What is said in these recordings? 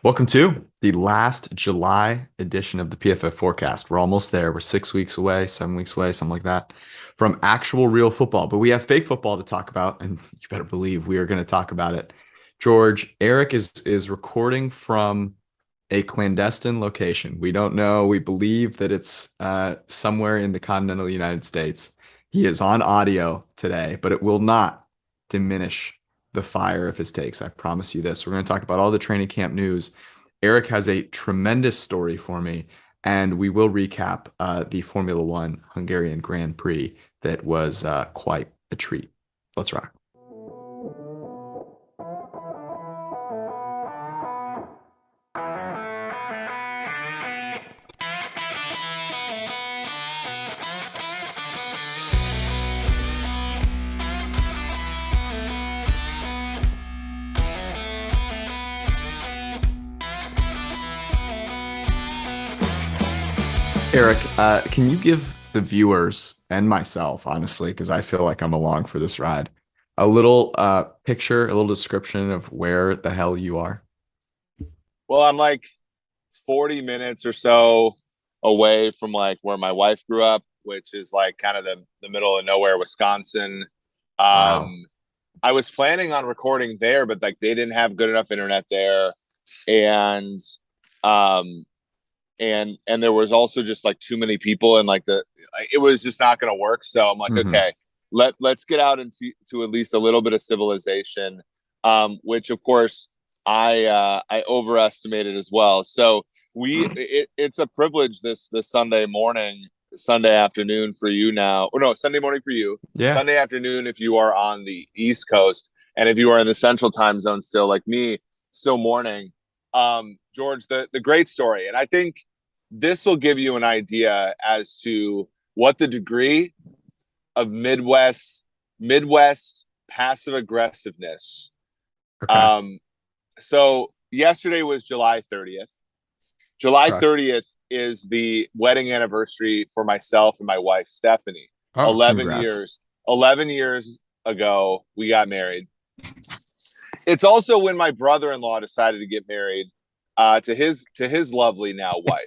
Welcome to the last July edition of the PFF forecast. We're almost there. We're 6 weeks away, 7 weeks away, something like that, from actual real football. But we have fake football to talk about, and you better believe we are going to talk about it. George, Eric is recording from a clandestine location. We don't know. We believe that it's somewhere in the continental United States. He is on audio today, but it will not diminish the fire of his takes. I promise you this. We're going to talk about all the training camp news. Eric has a tremendous story for me, and we will recap the Formula One Hungarian Grand Prix that was quite a treat. Let's rock. Eric, can you give the viewers and myself, honestly, because I feel like I'm along for this ride, a little picture, a little description of where the hell you are? Well, I'm like 40 minutes or so away from like where my wife grew up, which is like kind of the middle of nowhere, Wisconsin. Wow. Um, I was planning on recording there, but like they didn't have good enough internet there, and um, and there was also just like too many people, and like it was just not going to work. So I'm like, Hmm. okay, let's get out into to at least a little bit of civilization, which of course I overestimated as well. So it's a privilege this Sunday morning, Sunday afternoon for you now, or no, Sunday morning for you, Yeah. Sunday afternoon if you are on the East Coast, and if you are in the Central Time Zone still, like me, still morning. George, the great story, and I think this will give you an idea as to what the degree of Midwest passive aggressiveness. Okay. Um, so yesterday was July 30th. July Correct. 30th is the wedding anniversary for myself and my wife Stephanie. Oh, 11 congrats. years. 11 years ago we got married. It's also when my brother-in-law decided to get married to his lovely now wife.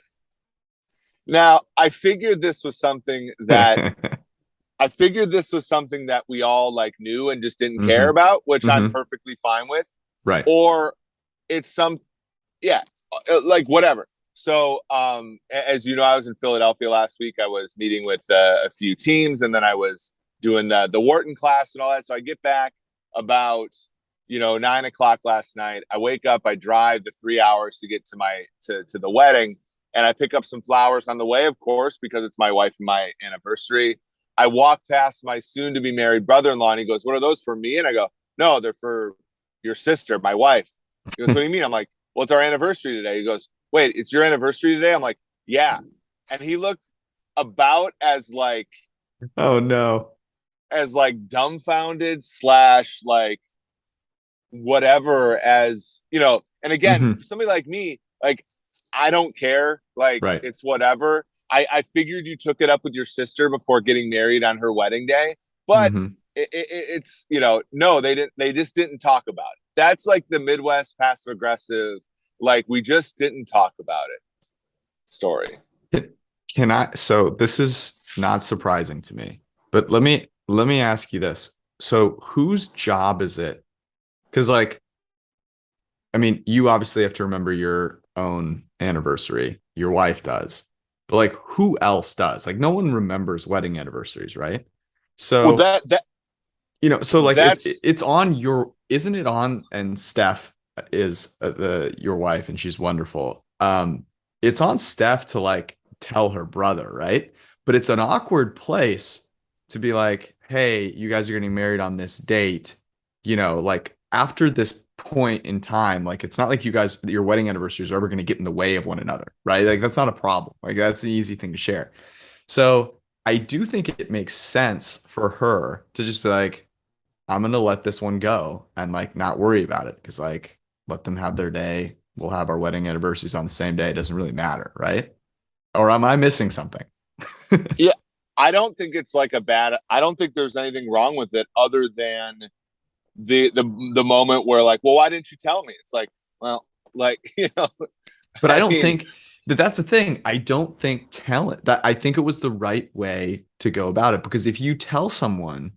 Now, I figured this was something that we all like knew and just didn't care Hmm. about, which I'm Hmm. perfectly fine with. Right. Or it's yeah, like whatever. So, as you know, I was in Philadelphia last week. I was meeting with a few teams, and then I was doing the Wharton class and all that. So I get back about 9 o'clock last night. I wake up, I drive the 3 hours to get to to the wedding, and I pick up some flowers on the way, of course, because it's my wife and my anniversary. I walk past my soon to be married brother in law, and he goes, "What are those for me?" And I go, "No, they're for your sister, my wife." He goes, "What do you mean?" I'm like, "Well, it's our anniversary today." He goes, "Wait, it's your anniversary today?" I'm like, "Yeah." And he looked about Oh no. as like dumbfounded slash like whatever as and again, Hmm. for somebody like me, like I don't care, like Right. it's whatever. I figured you took it up with your sister before getting married on her wedding day, but Hmm. it's no, they just didn't talk about it. That's like the Midwest passive aggressive, like we just didn't talk about it story. Can, can I? So this is not surprising to me, but let me ask you this. So whose job is it? Because I mean, you obviously have to remember your own anniversary. Your wife does. But like who else does? Like no one remembers wedding anniversaries, right? Well, So, so like that's it's on your isn't it on and Steph is the your wife and she's wonderful. It's on Steph to like tell her brother, right? But it's an awkward place to be like, "Hey, you guys are getting married on this date." Like after this point in time, like it's not like you guys your wedding anniversaries are ever going to get in the way of one another, right? Like that's not a problem. Like that's an easy thing to share. So, I do think it makes sense for her to just be like, I'm gonna let this one go and like not worry about it because like let them have their day. We'll have our wedding anniversaries on the same day. It doesn't really matter, right? Or am I missing something? Yeah, I don't think it's like a bad. I don't think there's anything wrong with it other than the moment where like, well, why didn't you tell me? It's like, well, Like, But I I don't mean, think that that's the thing. I don't think I think it was the right way to go about it, because if you tell someone,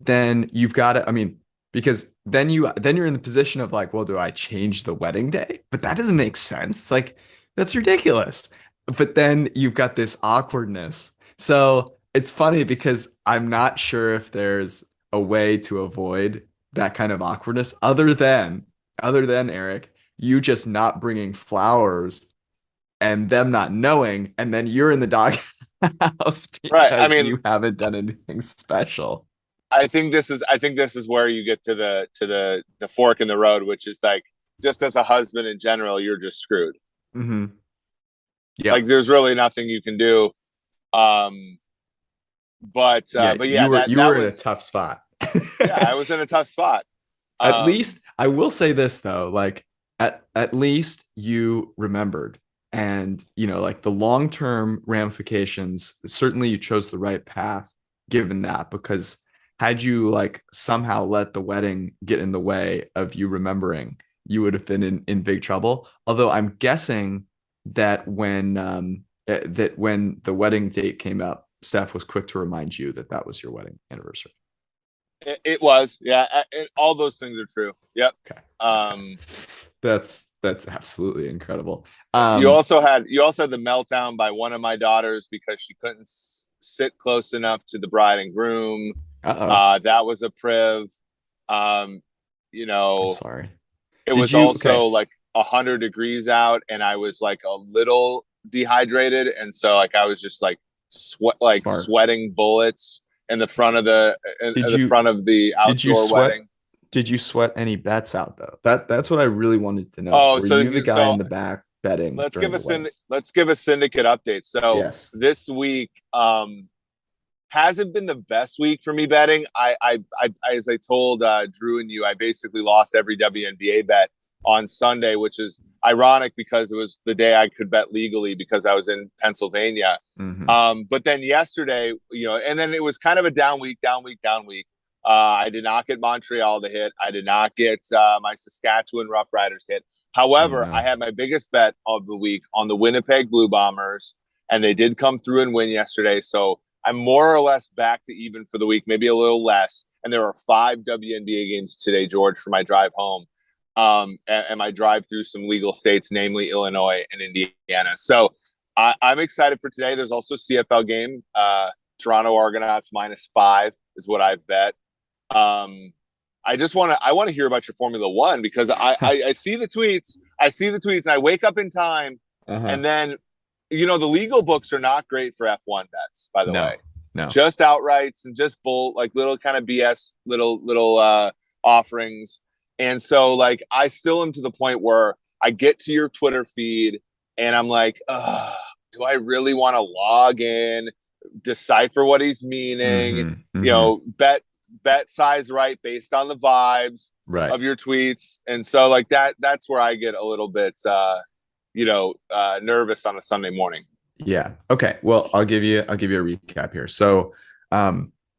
then you've got to, I mean, because then you're in the position of like, well, do I change the wedding day? But that doesn't make sense. It's like, that's ridiculous. But then you've got this awkwardness. So it's funny because I'm not sure if there's a way to avoid that kind of awkwardness other than Eric, you just not bringing flowers and them not knowing, and then you're in the doghouse right. I because mean, you haven't done anything special. I think this is where you get to the fork in the road, which is like, just as a husband in general, you're just screwed. Hmm. Like, Yep. there's really nothing you can do. Um, Yeah, but you yeah, were that you that were in a was tough spot. yeah, I was in a tough spot. At Um, least I will say this though, like at least you remembered. And like the long-term ramifications, certainly you chose the right path given that, because had you like somehow let the wedding get in the way of you remembering, you would have been in big trouble. Although I'm guessing that when the wedding date came up, Steph was quick to remind you that that was your wedding anniversary. it was, yeah, all those things are true. Yep. Okay. Okay. Um, That's absolutely incredible. you also had the meltdown by one of my daughters because she couldn't sit close enough to the bride and groom. Uh-oh. That was a priv. Um, you I'm know, sorry. it Did was you also okay. like 100 degrees out, and I was like a little dehydrated, and so like I was just like Smart. sweating bullets in Did the you front of the did you outdoor sweat wedding. did you sweat any bets out though? That's what I really wanted to know. Oh, Were so you the guy in the back betting during the wedding? let's give a syndicate update. So Yes. this week hasn't been the best week for me betting. As I told Drew and you, I basically lost every WNBA bet on Sunday, which is ironic because it was the day I could bet legally because I was in Pennsylvania. Hmm. But then yesterday, and then it was kind of a down week, down week, down week. I did not get Montreal to hit. I did not get my Saskatchewan Rough Riders hit. Oh However, I no. had my biggest bet of the week on the Winnipeg Blue Bombers, and they did come through and win yesterday. So I'm more or less back to even for the week, maybe a little less. And there are 5 WNBA games today, George, for my drive home, and my drive through some legal states, namely Illinois and Indiana. So I'm excited for today. There's also CFL game. Toronto Argonauts -5 is what I've bet. I want to hear about your Formula One because I see the tweets. I see the tweets, and I wake up in time, Uh-huh. and then the legal books are not great for F1 bets, by the way. No. No. Just outrights and just like little kind of BS little offerings. And so like I still am to the point where I get to your Twitter feed and I'm like, do I really want to log in, decipher what he's meaning, Hmm. Hmm. bet size right based on the vibes Right. of your tweets. And so like that's where I get a little bit nervous on a Sunday morning. Yeah. Okay. Well, I'll give you a recap here. So,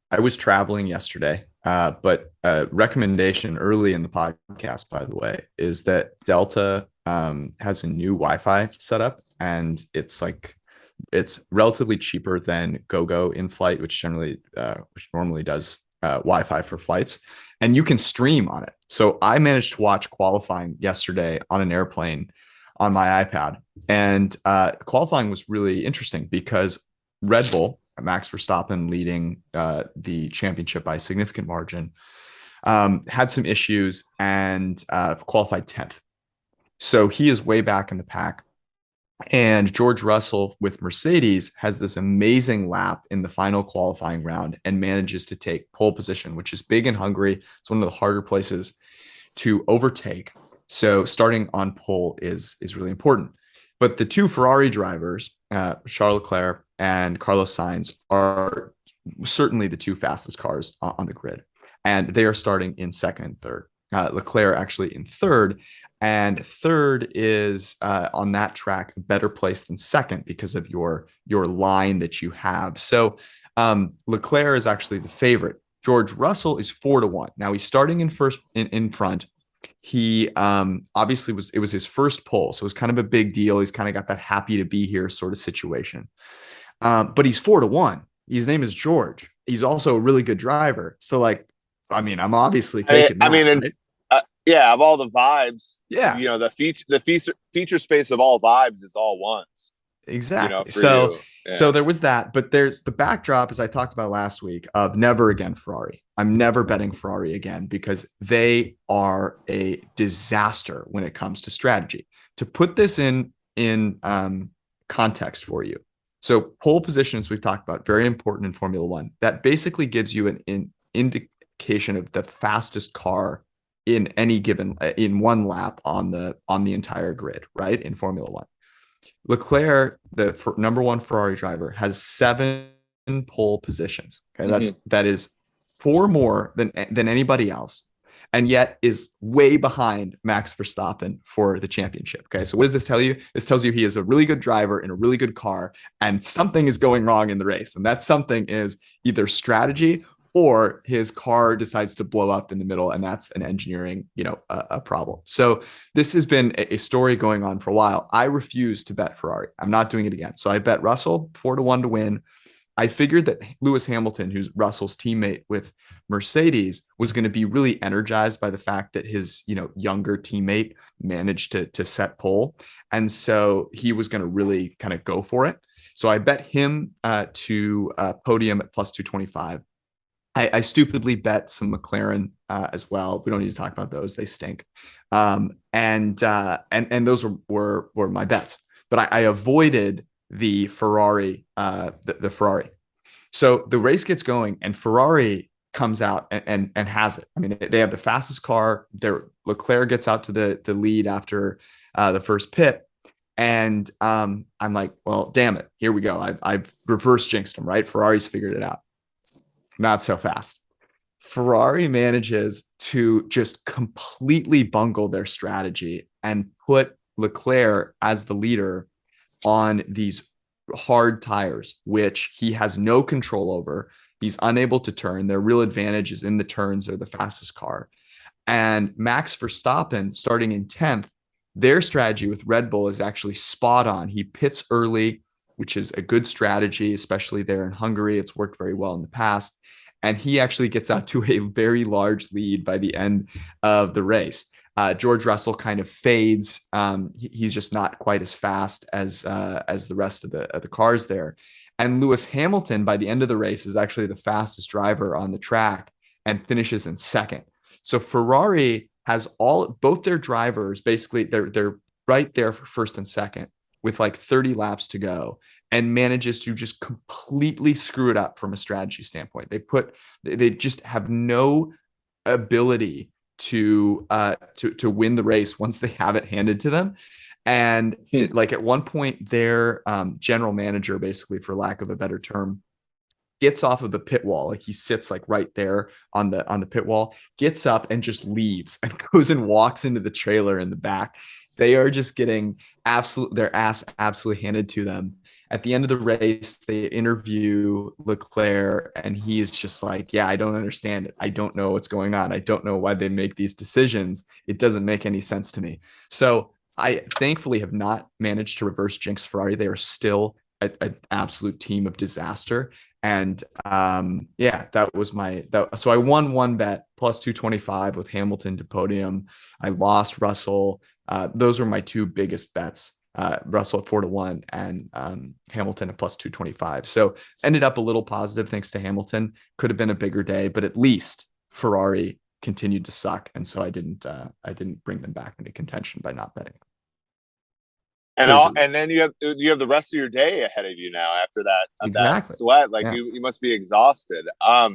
I was traveling yesterday, but a recommendation early in the podcast, by the way, is that Delta has a new Wi-Fi setup, and it's relatively cheaper than GoGo in flight, which normally does Wi-Fi for flights, and you can stream on it. So I managed to watch qualifying yesterday on an airplane on my iPad. And qualifying was really interesting because Red Bull, Max Verstappen leading the championship by a significant margin, had some issues and qualified 10th. So he is way back in the pack. And George Russell with Mercedes has this amazing lap in the final qualifying round and manages to take pole position, which is big in Hungary. It's one of the harder places to overtake. So starting on pole is really important. But the two Ferrari drivers, Charles Leclerc and Carlos Sainz, are certainly the two fastest cars on the grid. And they are starting in second and third. Leclerc actually in third, and third is on that track better place than second because of your line that you have. So Leclerc is actually the favorite. George Russell is 4-1. Now he's starting in first in front. He obviously it was his first pole, so it was kind of a big deal. He's kind of got that happy to be here sort of situation. But he's 4-1. His name is George. He's also a really good driver. So like, I mean, I'm obviously taking I that, mean, and right? yeah, of all the vibes, Yeah, the feature space of all vibes is all ones. exactly. For So you, so yeah. there was that, but there's the backdrop, as I talked about last week, of never again Ferrari. I'm never betting Ferrari again because they are a disaster when it comes to strategy. To put this in context for you, so pole positions we've talked about, very important in Formula One. That basically gives you an indication of the fastest car in any given in one lap on the entire grid, right? In Formula One. Leclerc, the number one Ferrari driver, has 7 pole positions. Okay, Mm-hmm. that is 4 more than anybody else, and yet is way behind Max Verstappen for the championship. Okay, so what does this tell you? This tells you he is a really good driver in a really good car, and something is going wrong in the race, and that something is either strategy or his car decides to blow up in the middle, and that's an engineering, a problem. So this has been a story going on for a while. I refuse to bet Ferrari. I'm not doing it again. So I bet Russell 4-1 to win. I figured that Lewis Hamilton, who's Russell's teammate with Mercedes, was going to be really energized by the fact that his, younger teammate managed to set pole, and so he was going to really kind of go for it. So I bet him to podium at plus 225. I stupidly bet some McLaren as well. We don't need to talk about those; they stink. And those were my bets. But I avoided the Ferrari, the Ferrari. So the race gets going, and Ferrari comes out and has it. I mean, they have the fastest car. Leclerc gets out to the lead after the first pit. And I'm like, well, damn it, here we go. I've reverse jinxed them, right? Ferrari's figured it out. Not so fast. Ferrari manages to just completely bungle their strategy and put Leclerc as the leader on these hard tires, which he has no control over. He's unable to turn. Their real advantage is in the turns. They're the fastest car. And Max Verstappen, starting in 10th, their strategy with Red Bull is actually spot on. He pits early, which is a good strategy, especially there in Hungary. It's worked very well in the past. And he actually gets out to a very large lead by the end of the race. George Russell kind of fades. He's just not quite as fast as the rest of the cars there. And Lewis Hamilton, by the end of the race, is actually the fastest driver on the track and finishes in second. So Ferrari has both their drivers basically they're right there for first and second with like 30 laps to go, and manages to just completely screw it up from a strategy standpoint. They just have no ability to win the race once they have it handed to them. And like at one point, their general manager, basically, for lack of a better term, gets off of the pit wall. Like he sits like right there on the pit wall, gets up and just leaves and goes and walks into the trailer in the back. They are just getting their ass absolutely handed to them. At the end of the race, they interview Leclerc, and he's just like, yeah, I don't understand it. I don't know what's going on. I don't know why they make these decisions. It doesn't make any sense to me. So I thankfully have not managed to reverse jinx Ferrari. They are still an absolute team of disaster. And yeah, that was so I won one bet plus 225 with Hamilton to podium. I lost Russell. Those were my two biggest bets. Russell at 4-1 and Hamilton at plus 225. So ended up a little positive thanks to Hamilton. Could have been a bigger day, but at least Ferrari continued to suck, and so I didn't bring them back into contention by not betting. And then you have the rest of your day ahead of you now after that Exactly. sweat. Like Yeah. you must be exhausted. I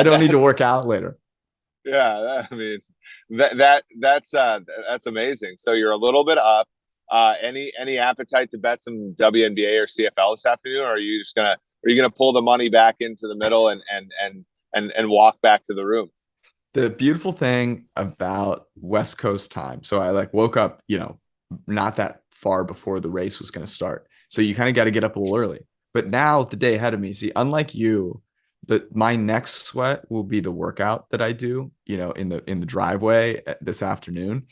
don't need to work out later. Yeah, I mean that's amazing. So you're a little bit up. Any appetite to bet some WNBA or CFL this afternoon, or are you gonna pull the money back into the middle and walk back to the room? The beautiful thing about West Coast time, so I like woke up, not that far before the race was going to start. So you kind of got to get up a little early. But now the day ahead of me, see, unlike you, my next sweat will be the workout that I do, in the driveway this afternoon.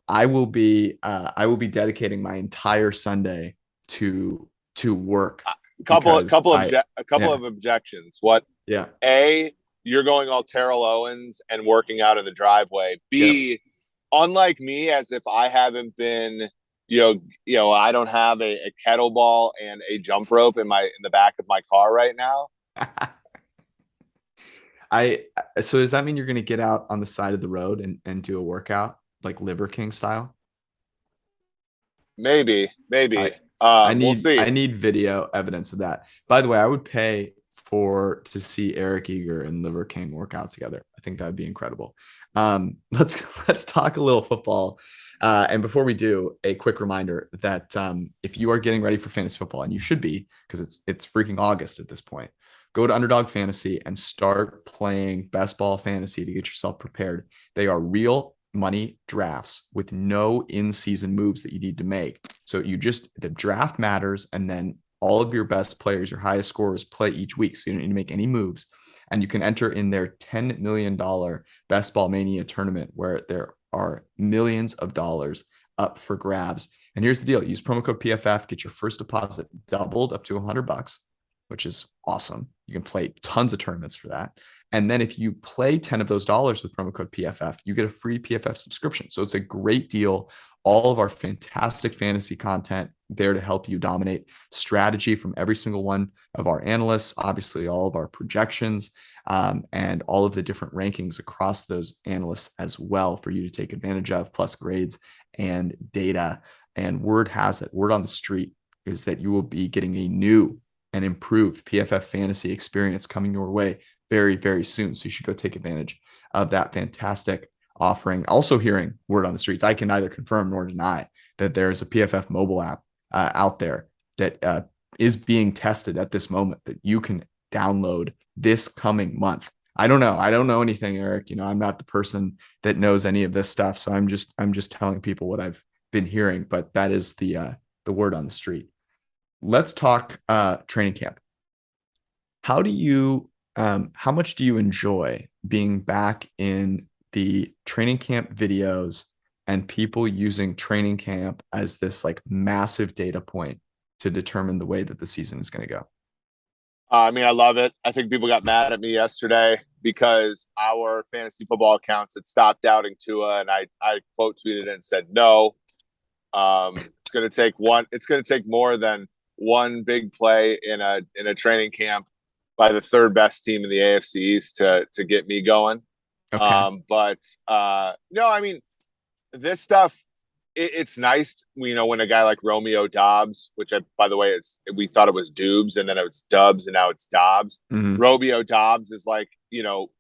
I will be dedicating my entire Sunday to work because A couple yeah, of objections. What yeah, A, you're going all Terrell Owens and working out in the driveway. yep. B, unlike me, as if I haven't been, I don't have a kettlebell and a jump rope in the back of my car right now. I so does that mean you're going to get out on the side of the road and do a workout like Liver King style? Maybe. I I We'll need see. I need video evidence of that. By the way, I would pay to see Eric Eager and Liver King work out together. I think that'd be incredible. Let's talk a little football. And before we do, a quick reminder that if you are getting ready for fantasy football, and you should be because it's freaking August at this point, go to Underdog Fantasy and start playing best ball fantasy to get yourself prepared. They are real money drafts with no in-season moves that you need to make. So the draft matters, and then all of your best players, your highest scorers, play each week. So you don't need to make any moves. And you can enter in their $10 million Best Ball Mania tournament where there are millions of dollars up for grabs. And here's the deal: use promo code PFF, get your first deposit doubled up to $100, which is awesome. You can play tons of tournaments for that. And then if you play 10 of those dollars with promo code PFF, you get a free PFF subscription. So it's a great deal. All of our fantastic fantasy content there to help you dominate, strategy from every single one of our analysts, obviously all of our projections, and all of the different rankings across those analysts as well for you to take advantage of, plus grades and data. And word on the street is that you will be getting a new and improved PFF fantasy experience coming your way very, very soon. So you should go take advantage of that fantastic offering. Also hearing word on the streets, I can neither confirm nor deny that there's a PFF mobile app out there that is being tested at this moment that you can download this coming month. I don't know. I don't know anything, Eric. I'm not the person that knows any of this stuff. So I'm just telling people what I've been hearing, but that is the word on the street. Let's talk training camp. How much do you enjoy being back in the training camp videos and people using training camp as this like massive data point to determine the way that the season is going to go? I mean, I love it. I think people got mad at me yesterday because our fantasy football accounts had stopped doubting Tua, and I quote tweeted it and said no. It's going to take one. It's going to take more than one big play in a training camp by the third best team in the AFC East to get me going. Okay. But no, I mean, this stuff, it's nice, when a guy like Romeo Doubs, which by the way, we thought it was Doubs and then it's Dubs and now it's Dobbs. Mm-hmm. Romeo Doubs is like,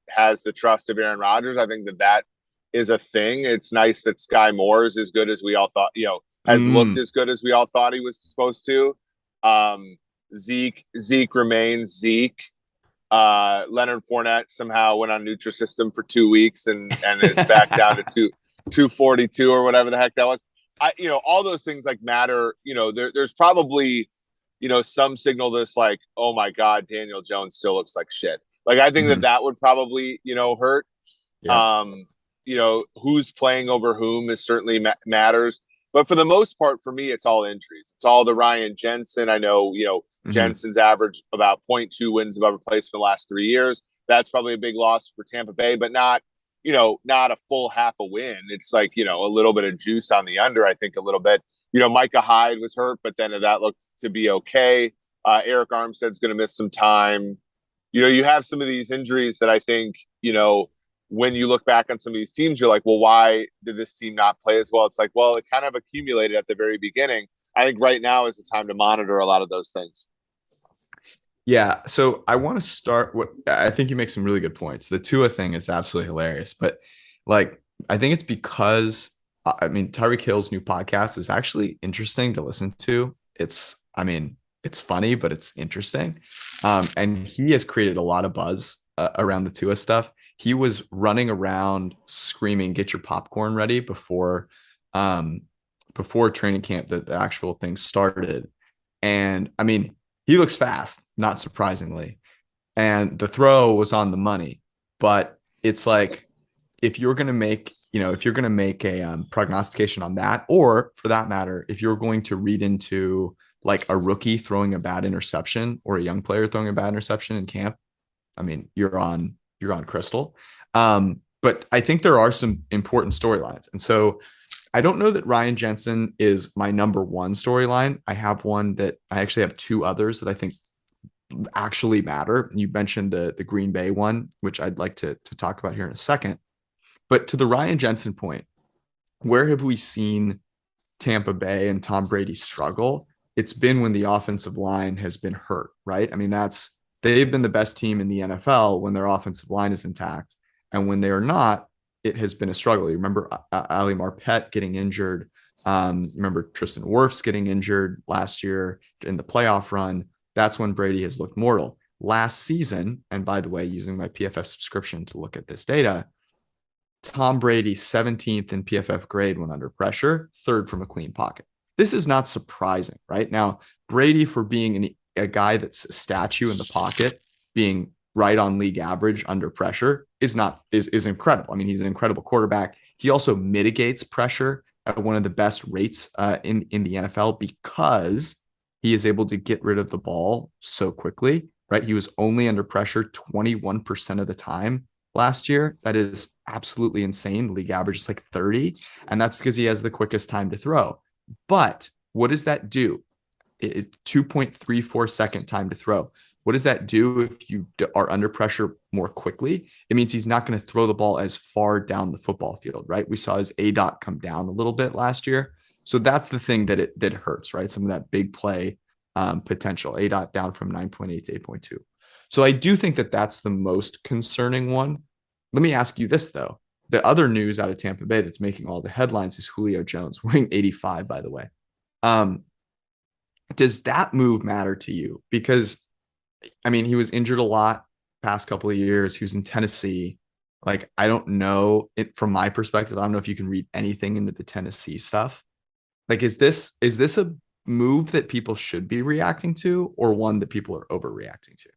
has the trust of Aaron Rodgers. I think that is a thing. It's nice that Sky Moore is as good as we all thought, has looked as good as we all thought he was supposed to. Zeke remains Zeke. Leonard Fournette somehow went on Nutrisystem for 2 weeks and is back down to 242 or whatever the heck that was. All those things like matter. There's probably, some signal that's like, oh my God, Daniel Jones still looks like shit. Like, I think Mm-hmm. that would probably, hurt. Yeah. Who's playing over whom is certainly matters. But for the most part, for me, it's all injuries. It's all the Ryan Jensen. I know, Mm-hmm. Jensen's averaged about 0.2 wins above replacement the last 3 years. That's probably a big loss for Tampa Bay, but not a full half a win. It's like, a little bit of juice on the under, I think a little bit. Micah Hyde was hurt, but then that looked to be okay. Eric Armstead's going to miss some time. You have some of these injuries that I think, when you look back on some of these teams, you're like, well, why did this team not play as well? It's like, well, it kind of accumulated at the very beginning. I think right now is the time to monitor a lot of those things. Yeah. So I want to start what I think you make some really good points. The Tua thing is absolutely hilarious, but like, I think it's because Tyreek Hill's new podcast is actually interesting to listen to. It's funny, but it's interesting. And he has created a lot of buzz around the Tua stuff. He was running around screaming, "Get your popcorn ready!" before training camp, the actual thing started. And he looks fast, not surprisingly. and the throw was on the money. But it's like, if you're going to make, if you're going to make a prognostication on that, or for that matter, if you're going to read into like a rookie throwing a bad interception or a young player throwing a bad interception in camp, I mean, you're on crystal. But I think there are some important storylines. And so I don't know that Ryan Jensen is my number one storyline. I have one that I actually have two others that I think actually matter. You mentioned the Green Bay one, which I'd like to talk about here in a second. But to the Ryan Jensen point, where have we seen Tampa Bay and Tom Brady struggle? It's been when the offensive line has been hurt, right? I mean, they've been the best team in the NFL when their offensive line is intact. And when they are not, it has been a struggle. You remember Ali Marpet getting injured. Remember Tristan Wirfs getting injured last year in the playoff run. That's when Brady has looked mortal. Last season, and by the way, using my PFF subscription to look at this data, Tom Brady 17th in PFF grade when under pressure, third from a clean pocket. This is not surprising, right? Now, Brady, for being a guy that's a statue in the pocket, being right on league average under pressure is incredible. I mean, he's an incredible quarterback. He also mitigates pressure at one of the best rates in the NFL because he is able to get rid of the ball so quickly, right? He was only under pressure 21% of the time last year. That is absolutely insane. The league average is like 30, and that's because he has the quickest time to throw. But what does that do? It's 2.34 second time to throw. What does that do if you are under pressure more quickly? It means he's not going to throw the ball as far down the football field, right? We saw his ADOT come down a little bit last year. So that's the thing that hurts, right? Some of that big play potential. ADOT down from 9.8 to 8.2. So I do think that that's the most concerning one. Let me ask you this, though. The other news out of Tampa Bay that's making all the headlines is Julio Jones, wearing 85, by the way. Does that move matter to you? Because, I mean, he was injured a lot past couple of years. He was in Tennessee. Like, I don't know it from my perspective. I don't know if you can read anything into the Tennessee stuff. Like, is this a move that people should be reacting to, or one that people are overreacting to?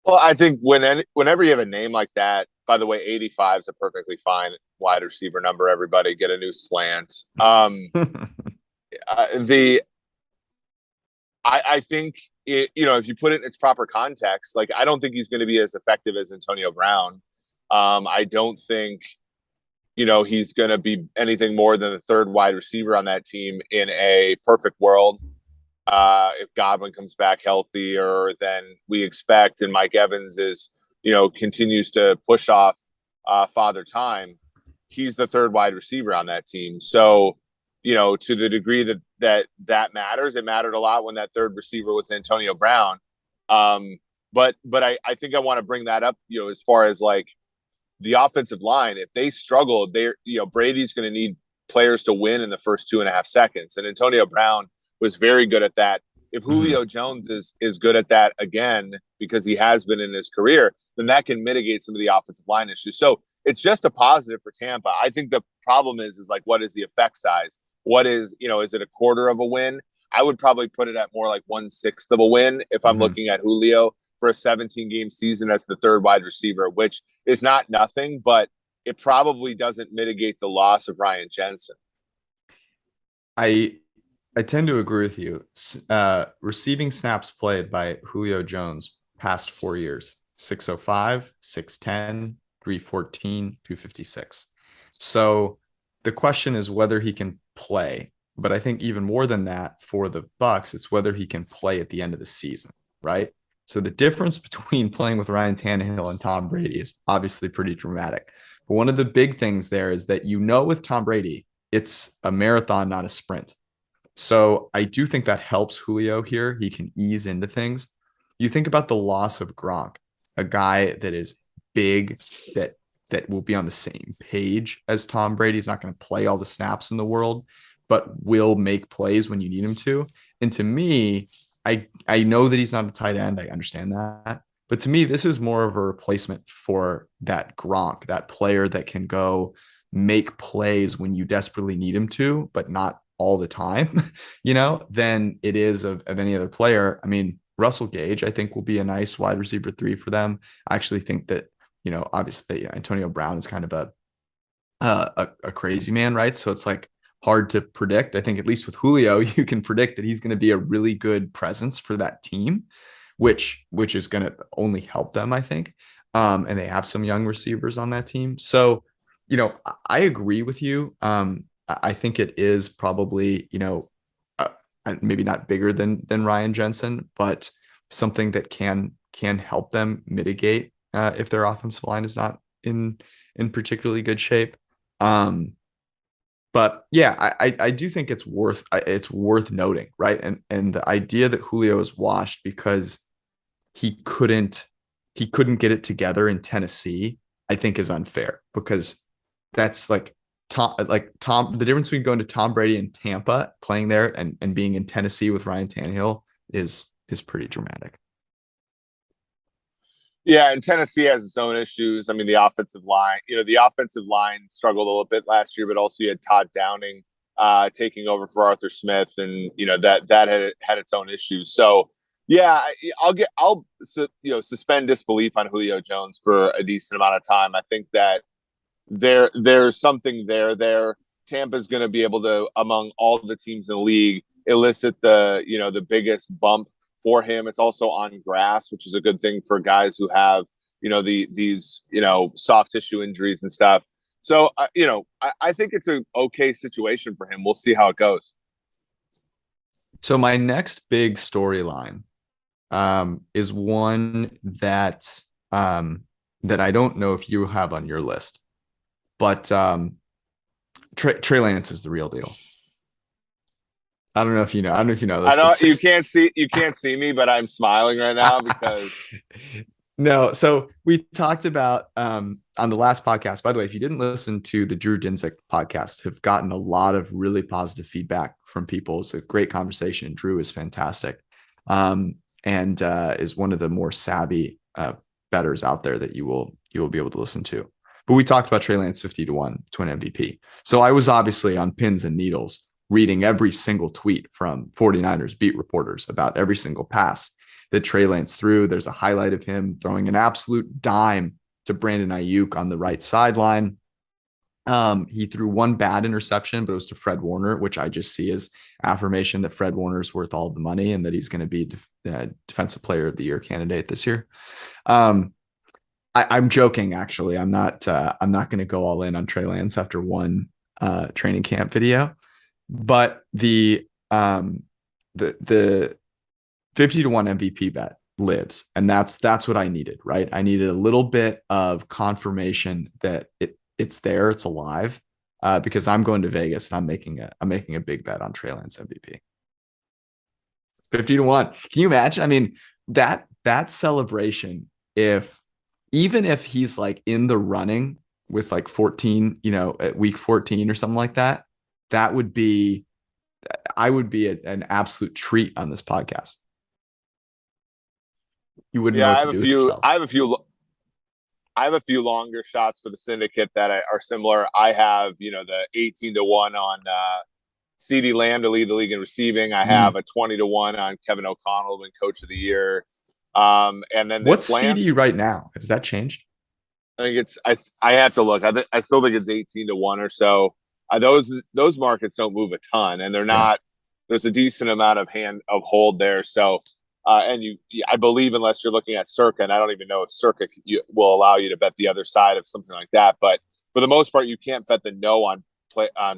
Well, I think whenever you have a name like that, by the way, 85 is a perfectly fine wide receiver number. Everybody get a new slant. I think if you put it in its proper context, like, I don't think he's going to be as effective as Antonio Brown. I don't think he's going to be anything more than the third wide receiver on that team in a perfect world. If Godwin comes back healthier than we expect, and Mike Evans continues to push off father time, he's the third wide receiver on that team. So, to the degree that matters, it mattered a lot when that third receiver was Antonio Brown. But I think I want to bring that up, as far as like the offensive line. If they struggle, Brady's going to need players to win in the first 2.5 seconds. And Antonio Brown was very good at that. If Julio Jones is good at that again, because he has been in his career, then that can mitigate some of the offensive line issues. So it's just a positive for Tampa. I think the problem is like, what is the effect size? What is it a quarter of a win? I would probably put it at more like 1/6 of a win if I'm looking at Julio for a 17-game season as the third wide receiver, which is not nothing, but it probably doesn't mitigate the loss of Ryan Jensen. I tend to agree with you. Receiving snaps played by Julio Jones past 4 years: 605, 610, 314, 256. So the question is whether he can play. But I think even more than that, for the Bucs, it's whether he can play at the end of the season, right? So the difference between playing with Ryan Tannehill and Tom Brady is obviously pretty dramatic. But one of the big things there is that, with Tom Brady, it's a marathon, not a sprint. So I do think that helps Julio here. He can ease into things. You think about the loss of Gronk, a guy that is big, that will be on the same page as Tom Brady. He's not going to play all the snaps in the world, but will make plays when you need him to. And to me, I know that he's not a tight end. I understand that. But to me, this is more of a replacement for that Gronk, that player that can go make plays when you desperately need him to, but not all the time, than it is of any other player. I mean, Russell Gage, I think, will be a nice wide receiver 3 for them. I actually think that, obviously Antonio Brown is kind of a crazy man, right? So it's like hard to predict. I think at least with Julio, you can predict that he's going to be a really good presence for that team, which is going to only help them, I think. And they have some young receivers on that team. So, I agree with you. I think it is probably, uh, maybe not bigger than Ryan Jensen, but something that can help them mitigate if their offensive line is not in particularly good shape. But yeah, I do think it's worth noting, right? And the idea that Julio is washed because he couldn't get it together in Tennessee, I think is unfair, because that's like Tom, the difference between going to Tom Brady in Tampa, playing there, and being in Tennessee with Ryan Tannehill is pretty dramatic. Yeah, and Tennessee has its own issues. I mean, the offensive line struggled a little bit last year, but also you had Todd Downing taking over for Arthur Smith, and that had its own issues. So yeah, I'll suspend disbelief on Julio Jones for a decent amount of time. I think that there's something there. Tampa's going to be able to, among all the teams in the league, elicit the biggest bump for him. It's also on grass, which is a good thing for guys who have these soft tissue injuries and stuff. So I think it's an okay situation for him. We'll see how it goes. So my next big storyline is one that I don't know if you have on your list, but Trey Lance is the real deal. I don't know if you know. I don't know if you know this. I know you can't see me, but I'm smiling right now because no. So we talked about on the last podcast. By the way, if you didn't listen to the Drew Dinsick podcast, have gotten a lot of really positive feedback from people. It's a great conversation. Drew is fantastic, and is one of the more savvy bettors out there that you will be able to listen to. But we talked about Trey Lance 50-1 to win MVP. So I was obviously on pins and needles, reading every single tweet from 49ers beat reporters about every single pass that Trey Lance threw. There's a highlight of him throwing an absolute dime to Brandon Ayuk on the right sideline. He threw one bad interception, but it was to Fred Warner, which I just see as affirmation that Fred Warner is worth all the money and that he's going to be defensive player of the year candidate this year. I'm joking, actually. I'm not going to go all in on Trey Lance after one training camp video. But the 50-1 MVP bet lives, and that's what I needed, right? I needed a little bit of confirmation that it's there, it's alive, because I'm going to Vegas and I'm making a big bet on Trey Lance MVP. 50-1. Can you imagine? I mean, that celebration, even if he's like in the running with like 14, at week 14 or something like that, I would be an absolute treat on this podcast. You wouldn't know what to do with yourself. I have a few longer shots for the syndicate that are similar. I have, the 18-1 on CeeDee Lamb to lead the league in receiving. I have a 20-1 on Kevin O'Connell to win Coach of the Year. And then what's CD right now? Has that changed? I think I have to look. I still think it's 18-1 or so. Those markets don't move a ton, and they're not. Yeah. There's a decent amount of hold there. So, I believe unless you're looking at Circa, and I don't even know if Circa will allow you to bet the other side of something like that. But for the most part, you can't bet the no on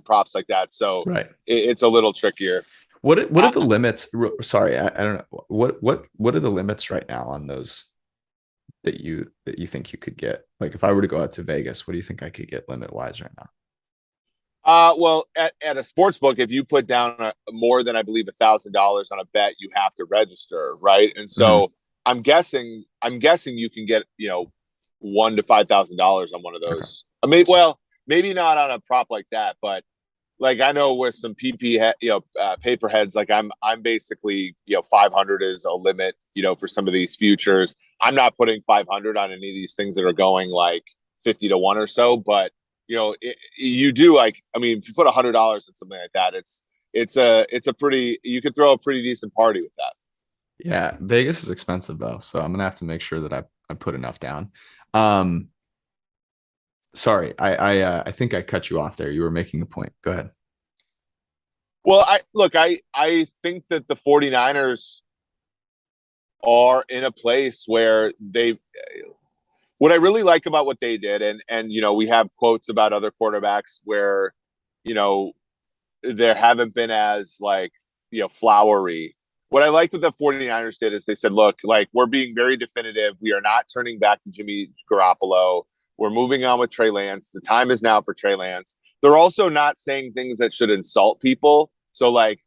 props like that. So right. It's a little trickier. What are the limits? Sorry, I don't know. What are the limits right now on those that you think you could get? Like if I were to go out to Vegas, what do you think I could get limit wise right now? Well, at a sports book, if you put down more than I believe $1,000 on a bet, you have to register, right? And so I'm guessing you can get $1,000 to $5,000 on one of those. Okay. I mean, maybe not on a prop like that, but like I know with some paper heads, like I'm basically 500 is a limit for some of these futures. I'm not putting 500 on any of these things that are going like 50-1 or so, but you do if you put $100 on something like that, it's a pretty, you could throw a pretty decent party with that. Yeah, Vegas is expensive though, so I'm gonna have to make sure that I put enough down. Um, sorry, I think I cut you off there. You were making a point. Go ahead. Well, I think that the 49ers are in a place where they've what I really like about what they did, and we have quotes about other quarterbacks where, you know, there haven't been as like, flowery. What I like what the 49ers did is they said, look, like we're being very definitive. We are not turning back to Jimmy Garoppolo. We're moving on with Trey Lance. The time is now for Trey Lance. They're also not saying things that should insult people. So like,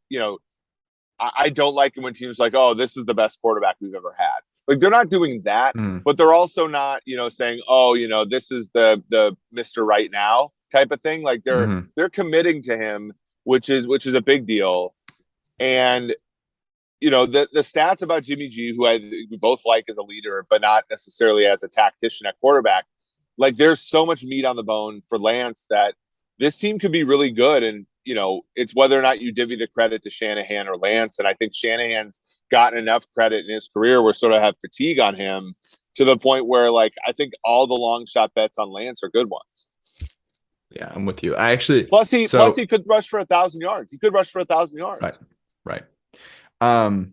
I don't like it when teams like, oh, this is the best quarterback we've ever had. Like they're not doing that, Mm, but they're also not, saying, oh, this is the Mr. Right Now type of thing. Like hmm they're committing to him, which is a big deal. And the stats about Jimmy G, who we both like as a leader, but not necessarily as a tactician at quarterback. Like there's so much meat on the bone for Lance that this team could be really good. And it's whether or not you divvy the credit to Shanahan or Lance. And I think Shanahan's gotten enough credit in his career where sort of have fatigue on him to the point where like I think all the long shot bets on Lance are good ones. Yeah, I'm with you. I actually Plus he so could rush for 1,000 yards. He could rush for 1,000 right, yards. right. Um,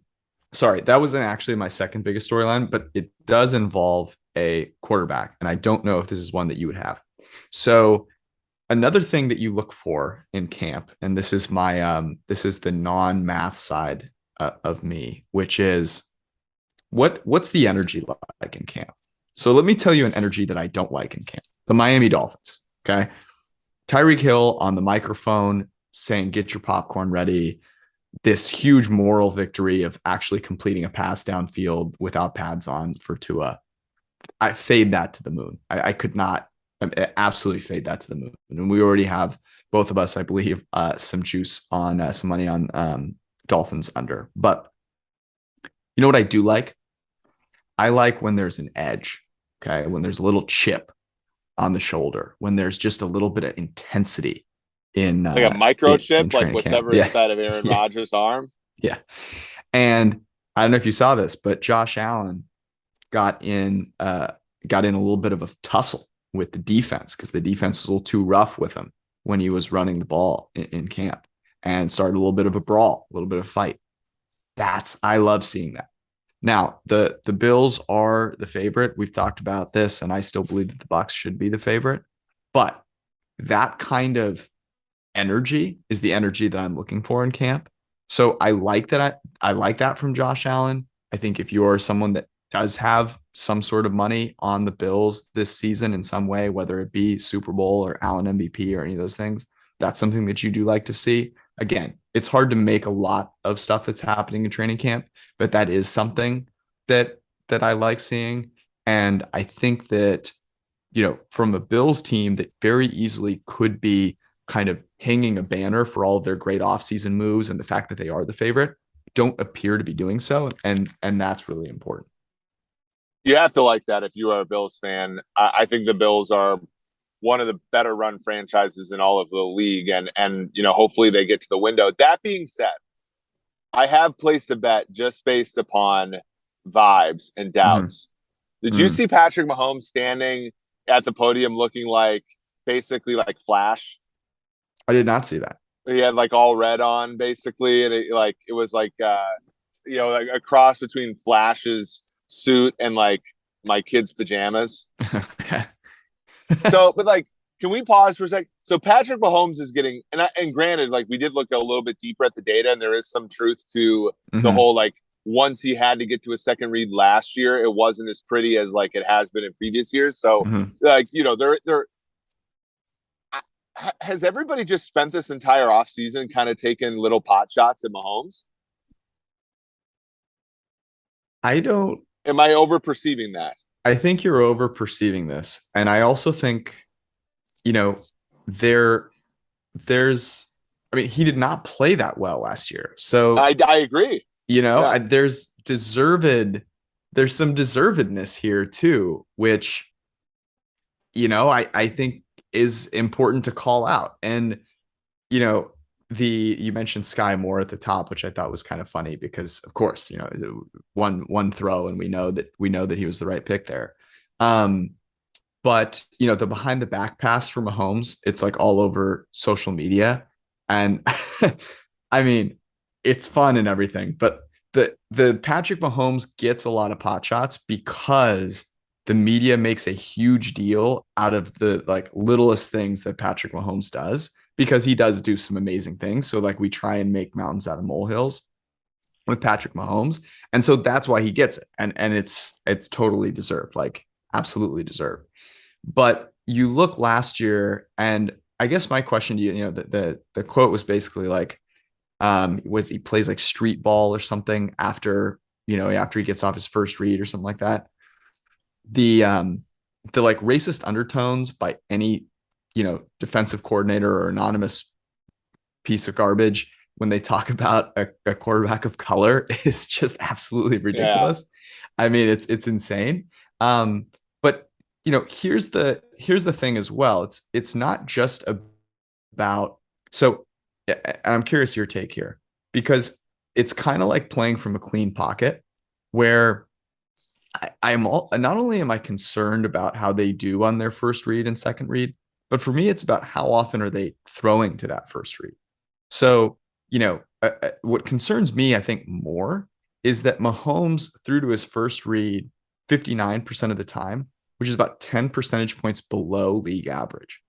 sorry, that wasn't actually my second biggest storyline, but it does involve a quarterback, and I don't know if this is one that you would have. So another thing that you look for in camp, and this is the non-math side of me, which is what's the energy like in camp? So let me tell you an energy that I don't like in camp. The Miami Dolphins. Okay. Tyreek Hill on the microphone saying, get your popcorn ready. This huge moral victory of actually completing a pass downfield without pads on for Tua. I fade that to the moon. I could not absolutely fade that to the moon. And we already have both of us, I believe, some juice on some money on Dolphins under. But you know what I do like? I like when there's an edge. Okay, when there's a little chip on the shoulder, when there's just a little bit of intensity in Like a in microchip, like training what's camp. ever Yeah, inside of Aaron yeah, Rodgers' arm. yeah. And I don't know if you saw this, but Josh Allen got in got in a little bit of a tussle with the defense because the defense was a little too rough with him when he was running the ball in camp and started a little bit of a brawl, a little bit of fight. I love seeing that. Now, the Bills are the favorite. We've talked about this, and I still believe that the Bucs should be the favorite. But that kind of energy is the energy that I'm looking for in camp. So I like that. I like that from Josh Allen. I think if you're someone that does have some sort of money on the Bills this season in some way, whether it be Super Bowl or Allen MVP or any of those things, that's something that you do like to see. Again, it's hard to make a lot of stuff that's happening in training camp, but that is something that I like seeing. And I think that, from a Bills team that very easily could be kind of hanging a banner for all of their great offseason moves and the fact that they are the favorite, don't appear to be doing so. And that's really important. You have to like that if you are a Bills fan. I think the Bills are one of the better run franchises in all of the league, and hopefully they get to the window. That being said, I have placed a bet just based upon vibes and Mm-hmm. doubts. Did you Mm. see Patrick Mahomes standing at the podium looking like basically like Flash? I did not see that. He had like all red on basically, and it was like like a cross between Flash's suit and like my kid's pajamas. Okay. So, but like, can we pause for a sec? So Patrick Mahomes is getting, and granted, like we did look a little bit deeper at the data, and there is some truth to the Mm-hmm. whole like once he had to get to a second read last year, it wasn't as pretty as like it has been in previous years. So, Mm-hmm. like there has everybody just spent this entire offseason kind of taking little pot shots at Mahomes? I don't, Am I over perceiving that? I think you're over perceiving this. And I also think, you know, there, there's, I mean, he did not play that well last year. So, I agree. Yeah. there's some deservedness here too, which, I think is important to call out. And, you know, you mentioned Sky Moore at the top, which I thought was kind of funny because, of course, one throw, and we know that he was the right pick there. Um, but the behind the back pass for Mahomes, it's like all over social media, and I mean, it's fun and everything, but the Patrick Mahomes gets a lot of pot shots because the media makes a huge deal out of the like littlest things that Patrick Mahomes does because he does do some amazing things. So like we try and make mountains out of molehills with Patrick Mahomes. And so that's why he gets it. And it's totally deserved, like absolutely deserved. But you look last year, and I guess my question to you, the quote was basically like, was he plays like street ball or something after he gets off his first read or something like that. The like racist undertones by any defensive coordinator or anonymous piece of garbage when they talk about a quarterback of color is just absolutely Yeah. ridiculous. I mean, it's insane. But here's the thing as well. It's not just about so I'm curious your take here because it's kind of like playing from a clean pocket where I'm all not only am I concerned about how they do on their first read and second read, but for me, it's about how often are they throwing to that first read. So, what concerns me, I think, more is that Mahomes threw to his first read 59% of the time, which is about 10 percentage points below league average.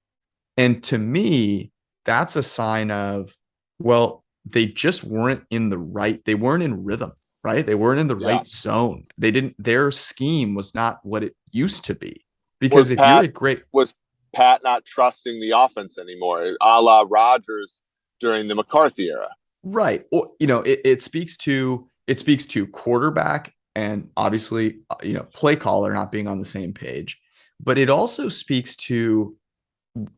And to me, that's a sign of, well, they just weren't they weren't in rhythm, right? They weren't in the Yeah. right zone. Their scheme was not what it used to be. Was Because if you're Pat a great, was Pat not trusting the offense anymore, a la Rodgers during the McCarthy era? right, or, it speaks to quarterback and obviously, play caller not being on the same page. But it also speaks to,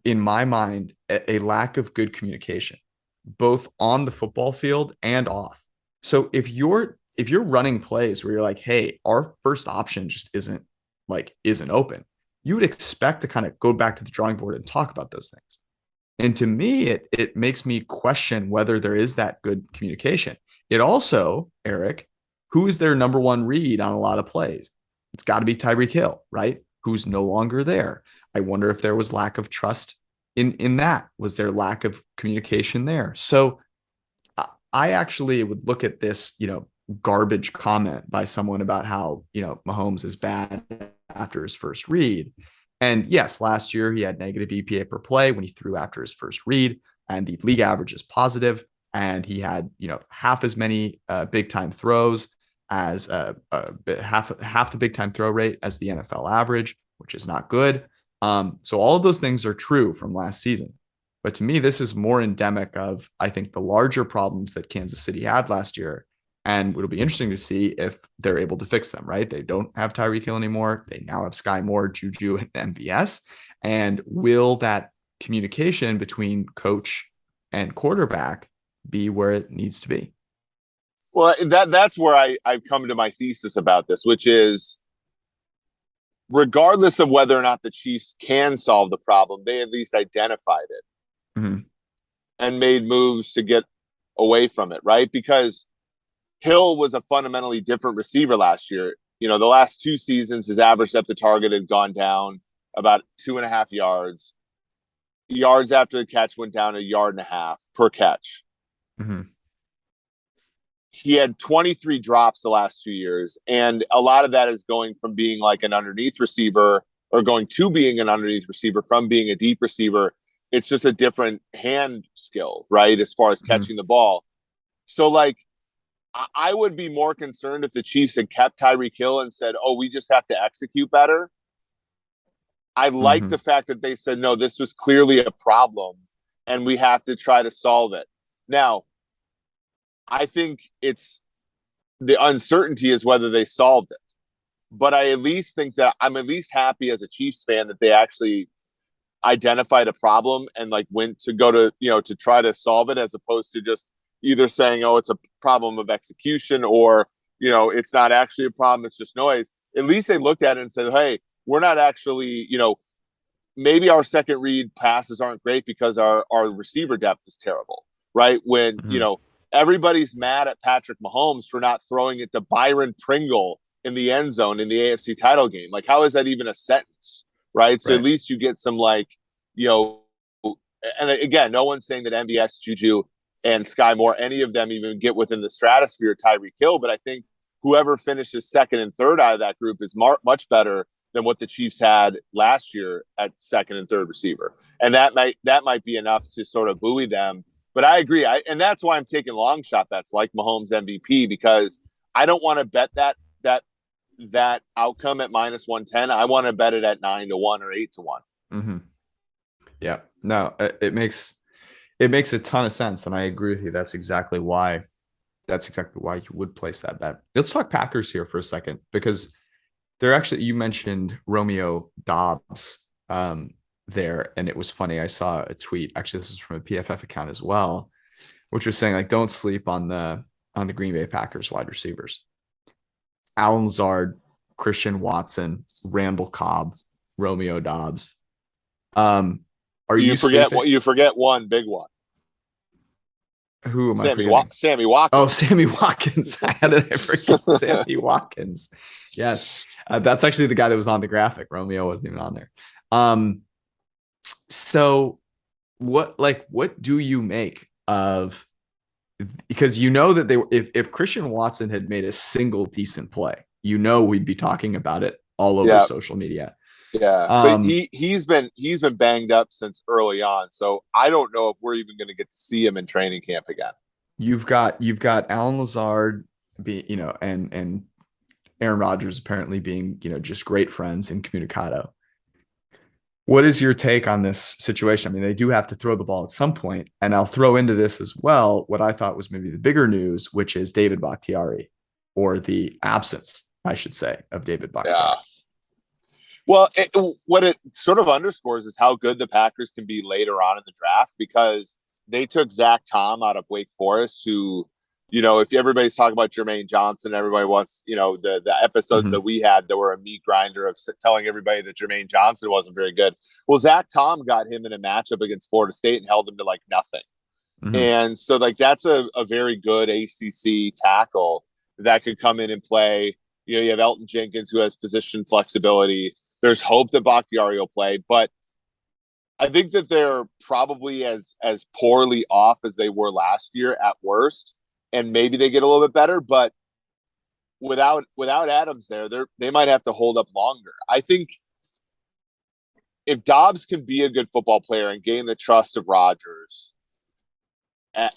in my mind, a lack of good communication, both on the football field and off. So if you're running plays where you're like, hey, our first option just isn't open, you would expect to kind of go back to the drawing board and talk about those things. And to me, it makes me question whether there is that good communication. It also, Eric, who is their number one read on a lot of plays? It's got to be Tyreek Hill, right? Who's no longer there. I wonder if there was lack of trust in that. Was there lack of communication there? So I actually would look at this, garbage comment by someone about how, Mahomes is bad after his first read. And yes, last year he had negative EPA per play when he threw after his first read, and the league average is positive, and he had, half as many big time throws as half the big time throw rate as the NFL average, which is not good. So all of those things are true from last season. But to me, this is more endemic of, I think, the larger problems that Kansas City had last year. And it'll be interesting to see if they're able to fix them, right? They don't have Tyreek Hill anymore. They now have Sky Moore, Juju, and MVS. And will that communication between coach and quarterback be where it needs to be? Well, that's where I've come to my thesis about this, which is regardless of whether or not the Chiefs can solve the problem, they at least identified it Mm-hmm. and made moves to get away from it, right? Because Hill was a fundamentally different receiver last year. The last two seasons, his average depth of target had gone down about 2.5 yards. Yards after the catch went down 1.5 yards per catch. Mm-hmm. He had 23 drops the last 2 years. And a lot of that is going from being like an underneath receiver or going to being an underneath receiver from being a deep receiver. It's just a different hand skill, right? As far as catching the ball. So, like, I would be more concerned if the Chiefs had kept Tyreek Hill and said, oh, we just have to execute better. I like Mm-hmm. the fact that they said, no, this was clearly a problem and we have to try to solve it. Now, I think it's the uncertainty is whether they solved it. But I at least think that I'm at least happy as a Chiefs fan that they actually identified a problem and like went to go to, to try to solve it as opposed to just either saying, oh, it's a problem of execution or, it's not actually a problem. It's just noise. At least they looked at it and said, hey, we're not actually, maybe our second read passes aren't great because our receiver depth is terrible. right? When, Mhm. everybody's mad at Patrick Mahomes for not throwing it to Byron Pringle in the end zone in the AFC title game. Like, how is that even a sentence, right? So at Right. least you get some, like, you know, and again, no one's saying that MBS, Juju, and Sky Moore, any of them even get within the stratosphere of Tyreek Hill. But I think whoever finishes second and third out of that group is much better than what the Chiefs had last year at second and third receiver. And that might be enough to sort of buoy them. But I agree. And that's why I'm taking long shot bets like Mahomes MVP, because I don't want to bet that outcome at -110. I want to bet it at 9-1 or 8-1. Mm-hmm. Yeah. No, it makes a ton of sense, and I agree with you. That's exactly why you would place that bet. Let's talk Packers here for a second, because they're actually, you mentioned Romeo Doubs there, and it was funny. I saw a tweet. Actually, this is from a PFF account as well, which was saying, like, don't sleep on the Green Bay Packers wide receivers. Alan Lazard, Christian Watson, Randall Cobb, Romeo Doubs. Are you sleeping? You forget one big one. Who am I forgetting? Sammy Watkins. Oh, Sammy Watkins. How did I forget Sammy Watkins? Yes. That's actually the guy that was on the graphic. Romeo wasn't even on there. So what do you make of, because you know that if Christian Watson had made a single decent play, we'd be talking about it all over social media. Yeah, but he's been banged up since early on, so I don't know if we're even going to get to see him in training camp again. You've got Alan Lazard, and Aaron Rodgers apparently being, just great friends incommunicado. What is your take on this situation? I mean, they do have to throw the ball at some point, and I'll throw into this as well what I thought was maybe the bigger news, which is David Bakhtiari, or the absence, I should say, of David Bakhtiari. Yeah. Well, what it sort of underscores is how good the Packers can be later on in the draft, because they took Zach Tom out of Wake Forest, who, if everybody's talking about Jermaine Johnson, everybody wants, the episodes that we had that were a meat grinder of telling everybody that Jermaine Johnson wasn't very good. Well, Zach Tom got him in a matchup against Florida State and held him to like nothing. And so, like, that's a very good ACC tackle that could come in and play. You have Elton Jenkins, who has position flexibility. There's hope that Bakhtiari will play, but I think that they're probably as poorly off as they were last year at worst, and maybe they get a little bit better. But without Adams there, they might have to hold up longer. I think if Doubs can be a good football player and gain the trust of Rodgers,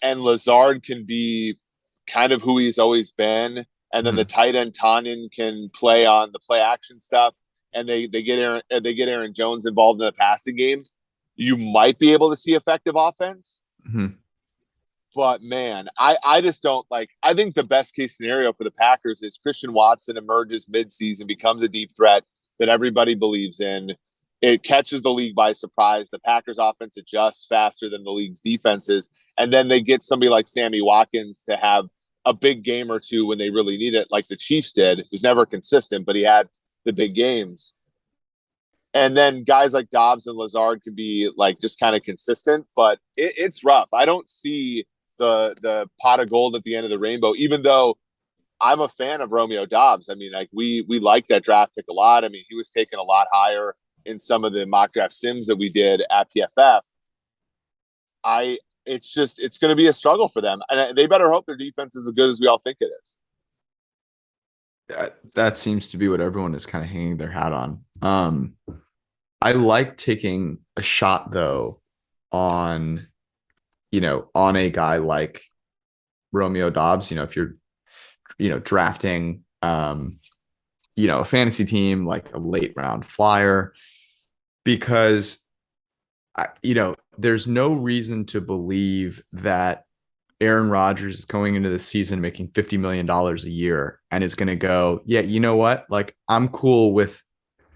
and Lazard can be kind of who he's always been, and then the tight end Tanyan can play on the play action stuff, and they get Aaron Jones involved in the passing game, you might be able to see effective offense. But man, I just don't like. I think the best case scenario for the Packers is Christian Watson emerges midseason, becomes a deep threat that everybody believes in. It catches the league by surprise. The Packers offense adjusts faster than the league's defenses, and then they get somebody like Sammy Watkins to have a big game or two when they really need it, like the Chiefs did. He was never consistent, but he had the big games. And then guys like Doubs and Lazard can be like just kind of consistent, but it's rough. I don't see the pot of gold at the end of the rainbow, even though I'm a fan of Romeo Doubs. I mean, like we like that draft pick a lot. I mean, he was taken a lot higher in some of the mock draft sims that we did at PFF. It's going to be a struggle for them, and they better hope their defense is as good as we all think it is. That seems to be what everyone is kind of hanging their hat on. I like taking a shot though on a guy like Romeo Doubs. If you're drafting a fantasy team, like a late round flyer, because there's no reason to believe that Aaron Rodgers is going into the season making $50 million a year and is going to go, yeah, you know what? Like, I'm cool with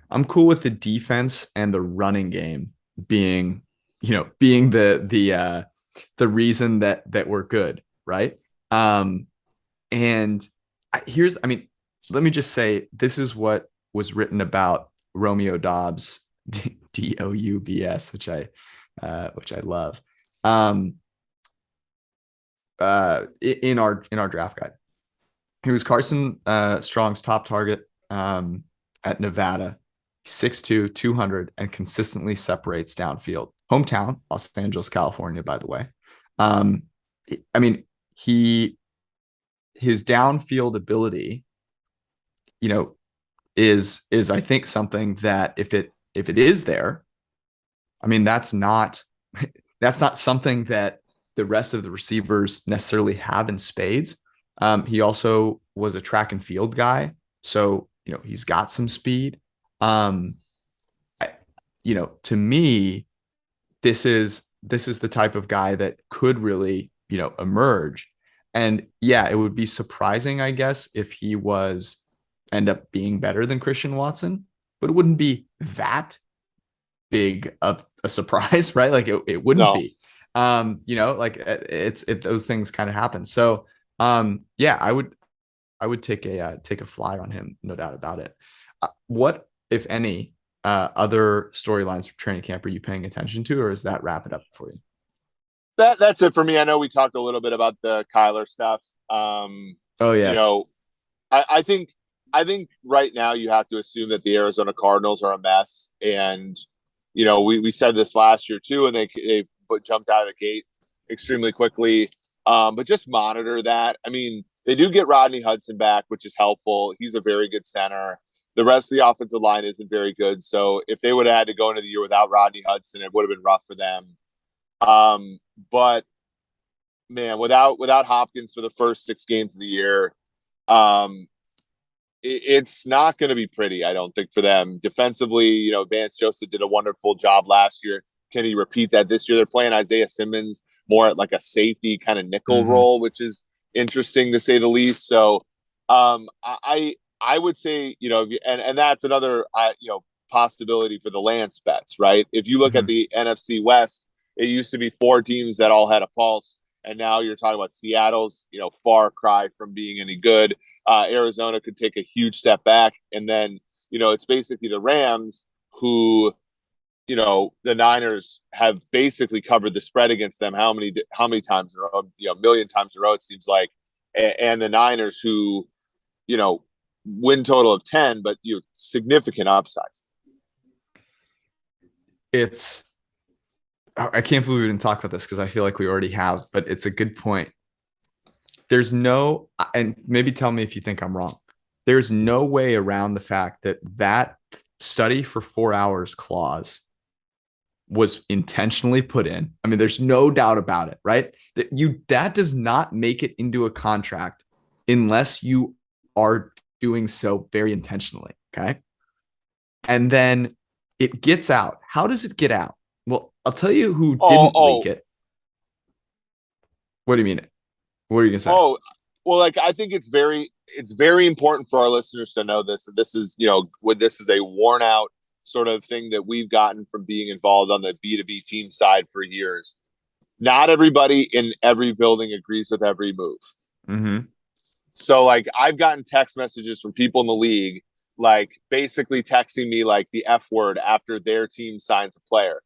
the defense and the running game being the reason that we're good. Right. And let me just say, this is what was written about Romeo Doubs, Doubs, which I love. in our draft guide. He was Carson Strong's top target at Nevada. 6'2", 200, and consistently separates downfield. Hometown, Los Angeles, California, by the way. I mean, his downfield ability, is I think something that if it is there, I mean, that's not something that the rest of the receivers necessarily have in spades. He also was a track and field guy, so he's got some speed. To me, this is the type of guy that could really emerge. And yeah, it would be surprising, I guess, if he was end up being better than Christian Watson, but it wouldn't be that big of a surprise, right? Like it wouldn't be. Those things kind of happen. So yeah, I would take a flyer on him, no doubt about it. What, if any, other storylines for training camp are you paying attention to, or is that wrap it up for you? That's it for me. I know we talked a little bit about the Kyler stuff. Oh yes. I think right now you have to assume that the Arizona Cardinals are a mess, and we said this last year too, and they jumped out of the gate extremely quickly. But just monitor that. I mean, they do get Rodney Hudson back, which is helpful. He's a very good center. The rest of the offensive line isn't very good. So if they would have had to go into the year without Rodney Hudson, it would have been rough for them. But man, without Hopkins for the first 6 games of the year, it's not going to be pretty, I don't think, for them. Defensively, Vance Joseph did a wonderful job last year. Can he repeat that this year? They're playing Isaiah Simmons more at like a safety kind of nickel role, which is interesting to say the least. So I would say, and that's another, possibility for the Lance bets, right? If you look at the NFC West, it used to be 4 teams that all had a pulse. And now you're talking about Seattle's, far cry from being any good. Arizona could take a huge step back. And then, it's basically the Rams who, the Niners have basically covered the spread against them how many times in a row, a million times in a row, it seems like. And the Niners who, win total of 10, but significant upside. I can't believe we didn't talk about this because I feel like we already have, but it's a good point. And maybe tell me if you think I'm wrong. There's no way around the fact that study for 4 hours clause was intentionally put in. I mean, there's no doubt about it, right? That does not make it into a contract unless you are doing so very intentionally. Okay. And then it gets out. How does it get out? Well, I'll tell you who didn't leak it. What do you mean? What are you gonna say? Oh, well, I think it's very important for our listeners to know this. This is, this is a worn out sort of thing that we've gotten from being involved on the B2B team side for years. Not everybody in every building agrees with every move. Mm-hmm. So I've gotten text messages from people in the league, basically texting me the F word after their team signs a player.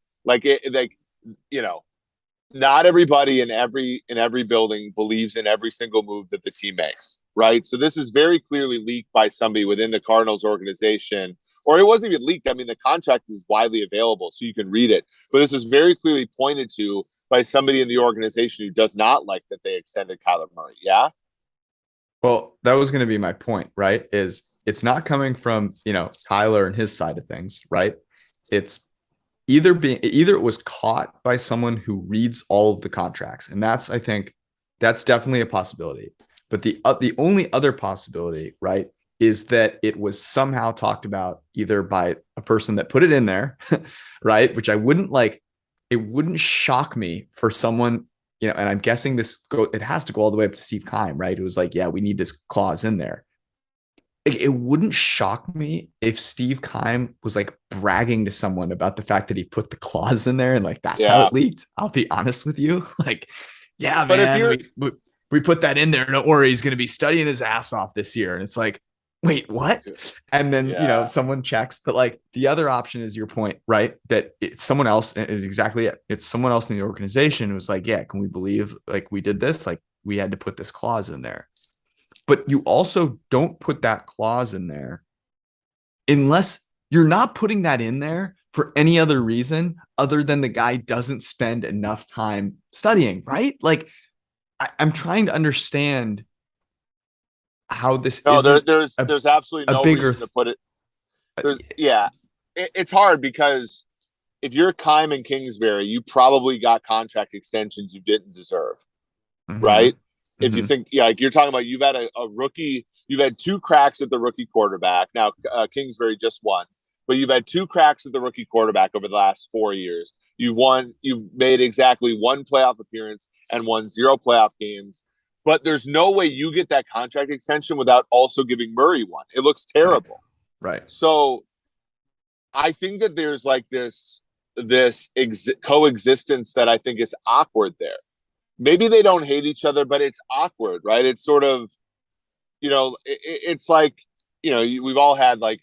Not everybody in every building believes in every single move that the team makes, right? So this is very clearly leaked by somebody within the Cardinals organization, or it wasn't even leaked. I mean, the contract is widely available, so you can read it. But this was very clearly pointed to by somebody in the organization who does not like that they extended Kyler Murray. Yeah. Well, that was going to be my point, right? Is it's not coming from, Kyler and his side of things, right? It's either it was caught by someone who reads all of the contracts. And I think that's definitely a possibility. But the only other possibility, right, is that it was somehow talked about either by a person that put it in there, right? Which it wouldn't shock me for someone, and I'm guessing it has to go all the way up to Steve Keim, right? It was yeah, we need this clause in there. It wouldn't shock me if Steve Keim was bragging to someone about the fact that he put the clause in there and that's how it leaked. I'll be honest with you. Yeah, but man, we put that in there. Don't worry, he's going to be studying his ass off this year. And it's wait, what? And then, someone checks. But the other option is your point, right? That it's someone else is exactly it. It's someone else in the organization who's yeah, can we believe we did this? we had to put this clause in there. But you also don't put that clause in there unless you're not putting that in there for any other reason other than the guy doesn't spend enough time studying, right? Like I'm trying to understand how this No, isn't there's absolutely a no bigger reason to put it. It's hard because if you're Keim and Kingsbury, you probably got contract extensions you didn't deserve, right? If you think, like you're talking about, you've had a rookie, you've had 2 cracks at the rookie quarterback. Now, Kingsbury just won, but you've had 2 cracks at the rookie quarterback over the last 4 years. You've made exactly 1 playoff appearance and won 0 playoff games. But there's no way you get that contract extension without also giving Murray one. It looks terrible. Right. So I think that there's like this coexistence that I think is awkward there. Maybe they don't hate each other, but it's awkward, right? It's sort of, it's like, we've all had like,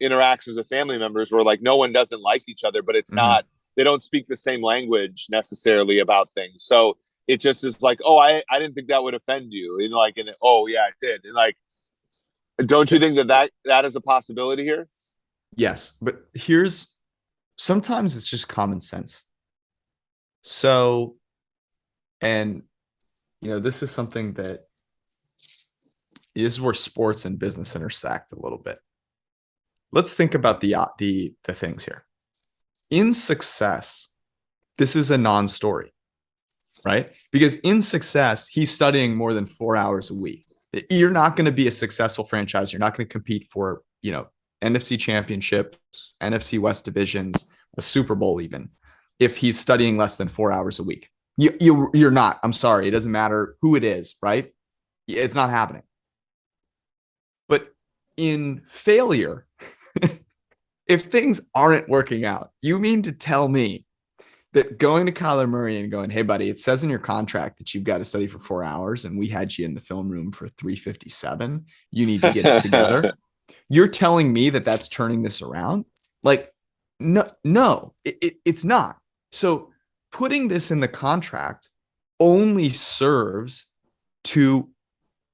interactions with family members where like no one doesn't like each other, but it's not, they don't speak the same language necessarily about things. So it just is like, oh, I didn't think that would offend you. Oh yeah, it did. And like, don't you think that is a possibility here? Yes, but sometimes it's just common sense. So, and this is something that is where sports and business intersect a little bit. Let's think about the things here. In success, this is a non-story, right? Because in success, he's studying more than 4 hours a week. You're not going to be a successful franchise. You're not going to compete for, NFC championships, NFC West divisions, a Super Bowl even, if he's studying less than 4 hours a week. You're not. I'm sorry. It doesn't matter who it is, right? It's not happening. But in failure, if things aren't working out, you mean to tell me that going to Kyler Murray and going, hey, buddy, it says in your contract that you've got to study for 4 hours and we had you in the film room for 357. You need to get it together. You're telling me that that's turning this around? Like, no, it's not. So putting this in the contract only serves to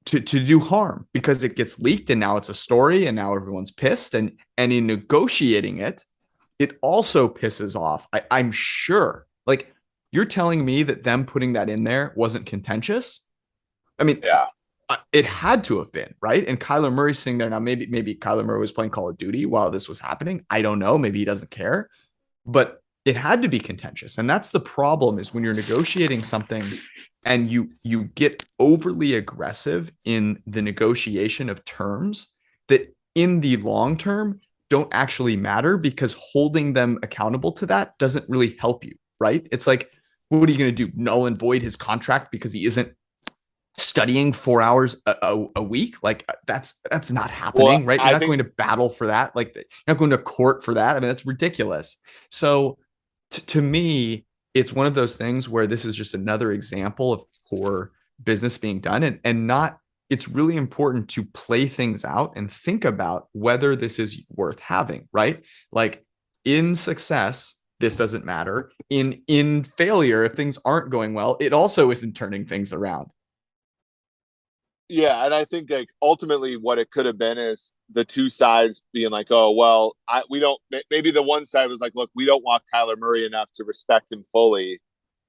do harm because it gets leaked and now it's a story and now everyone's pissed. And in negotiating it, it also pisses off. I'm sure. Like, you're telling me that them putting that in there wasn't contentious? I mean, yeah. It had to have been, right? And Kyler Murray's sitting there now. Maybe Kyler Murray was playing Call of Duty while this was happening. I don't know. Maybe he doesn't care, but it had to be contentious. And that's the problem, is when you're negotiating something and you get overly aggressive in the negotiation of terms that in the long term don't actually matter, because holding them accountable to that doesn't really help you, right? It's like, what are you going to do? Null and void his contract because he isn't studying 4 hours a week? Like that's not happening, right? You're not going to battle for that. Like, you're not going to court for that. I mean, that's ridiculous. So to me, it's one of those things where this is just another example of poor business being done, and not, it's really important to play things out and think about whether this is worth having, right? Like, in success, this doesn't matter. In failure, if things aren't going well, it also isn't turning things around. Yeah, and I think like ultimately what it could have been is the two sides being like, oh, well, we don't, maybe the one side was like, look, we don't want Kyler Murray enough to respect him fully.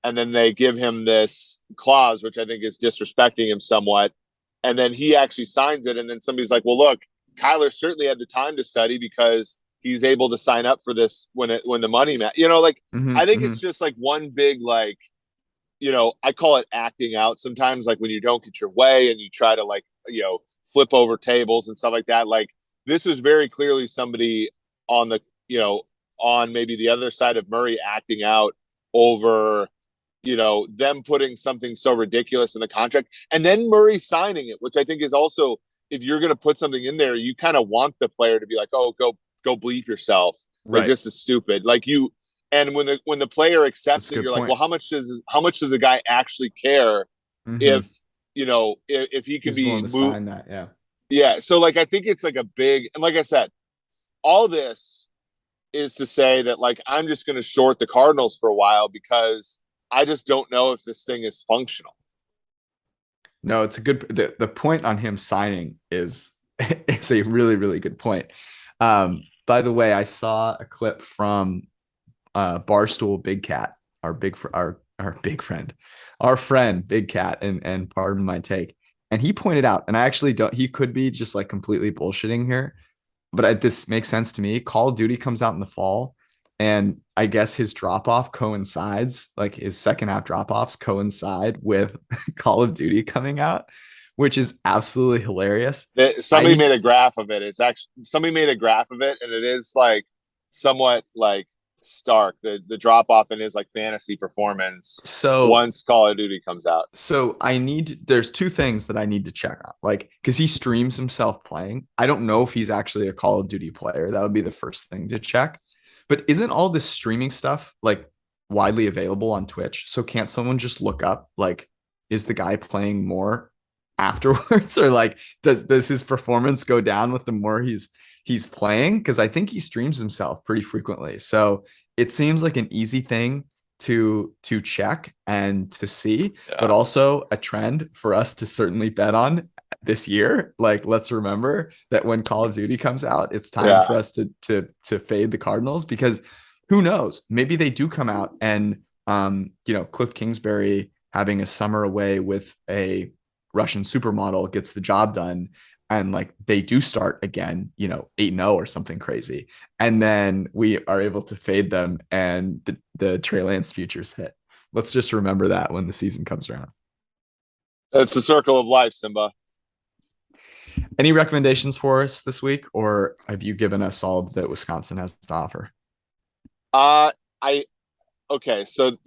And then they give him this clause, which I think is disrespecting him somewhat. And then he actually signs it. And then somebody's like, well, look, Kyler certainly had the time to study because he's able to sign up for this when the money, I think it's just like one big, like, I call it acting out sometimes, like when you don't get your way and you try to like, flip over tables and stuff like that. Like, this was very clearly somebody on the, on maybe the other side of Murray acting out over, them putting something so ridiculous in the contract and then Murray signing it, which I think is also, if you're going to put something in there, you kind of want the player to be like, oh, go bleep yourself. Like, Right. this is stupid. Like, and when the player accepts it, you're like, well, how much does the guy actually care if if he can He's be willing to sign that? Yeah. Yeah. So like, I think it's like a big, and like I said, all this is to say that like, I'm just going to short the Cardinals for a while because I just don't know if this thing is functional. No, it's a good the point on him signing is a really, really good point. By the way, I saw a clip from Barstool Big Cat, our big friend, our friend Big Cat, and pardon my take. And he pointed out, and I actually don't, he could be just like completely bullshitting here, but this makes sense to me. Call of Duty comes out in the fall, and I guess his drop off coincides, like his second half drop offs coincide with Call of Duty coming out, which is absolutely hilarious. Somebody I made a graph of it. It's actually somebody made a graph of it, and it is like somewhat like stark the drop off in his like fantasy performance so once Call of Duty comes out. there's two things that I need to check on. Like, because he streams himself playing. I don't know if he's actually a Call of Duty player. That would be the first thing to check. But isn't all this streaming stuff like widely available on Twitch? So can't someone just look up like, is the guy playing more afterwards? Or like does his performance go down with the more he's playing? Because I think he streams himself pretty frequently. So it seems like an easy thing to check and to see, but Yeah. also a trend for us to certainly bet on this year. Like, let's remember that when Call of Duty comes out, it's time Yeah. for us to fade the Cardinals, because who knows? Maybe they do come out and Cliff Kingsbury having a summer away with a Russian supermodel gets the job done, and like they do start again, 8-0 or something crazy. And then we are able to fade them and the Trey Lance futures hit. Let's just remember that when the season comes around. It's the circle of life, Simba. Any recommendations for us this week, or have you given us all that Wisconsin has to offer? I okay, so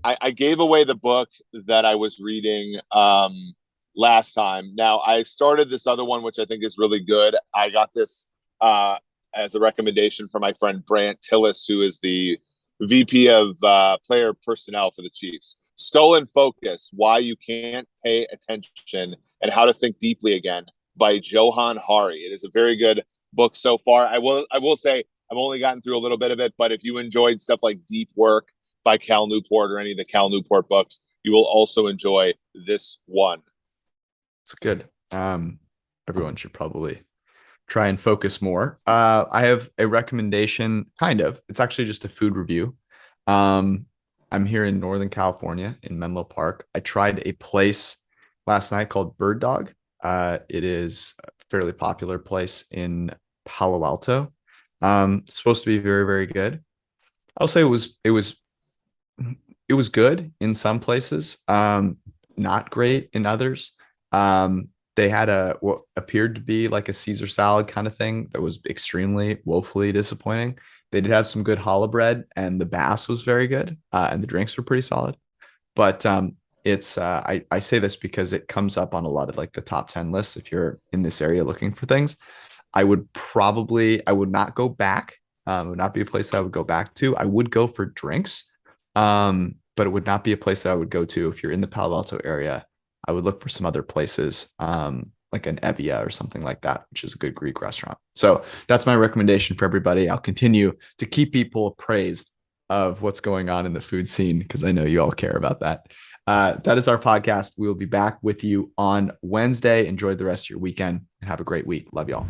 I gave away the book that I was reading last time. Now I started this other one, which I think is really good. I got this as a recommendation from my friend Brant Tillis, who is the VP of player personnel for the Chiefs. Stolen Focus: Why You Can't Pay Attention and How to Think Deeply Again by Johan Hari. It is a very good book so far. I will say I've only gotten through a little bit of it, but if you enjoyed stuff like Deep Work by Cal Newport or any of the Cal Newport books, you will also enjoy this one. It's good. Everyone should probably try and focus more. I have a recommendation, kind of. It's actually just a food review. I'm here in Northern California in Menlo Park. I tried a place last night called Bird Dog. It is a fairly popular place in Palo Alto. It's supposed to be very, very good. I'll say it was good in some places, not great in others. They had what appeared to be like a Caesar salad kind of thing that was extremely woefully disappointing. They did have some good challah bread, and the bass was very good, and the drinks were pretty solid. But it's I say this because it comes up on a lot of like the top 10 lists if you're in this area looking for things. I would not go back. It would not be a place that I would go back to. I would go for drinks, but it would not be a place that I would go to if you're in the Palo Alto area. I would look for some other places, like an Evia or something like that, which is a good Greek restaurant. So that's my recommendation for everybody. I'll continue to keep people appraised of what's going on in the food scene because I know you all care about that. That is our podcast. We will be back with you on Wednesday. Enjoy the rest of your weekend and have a great week. Love y'all.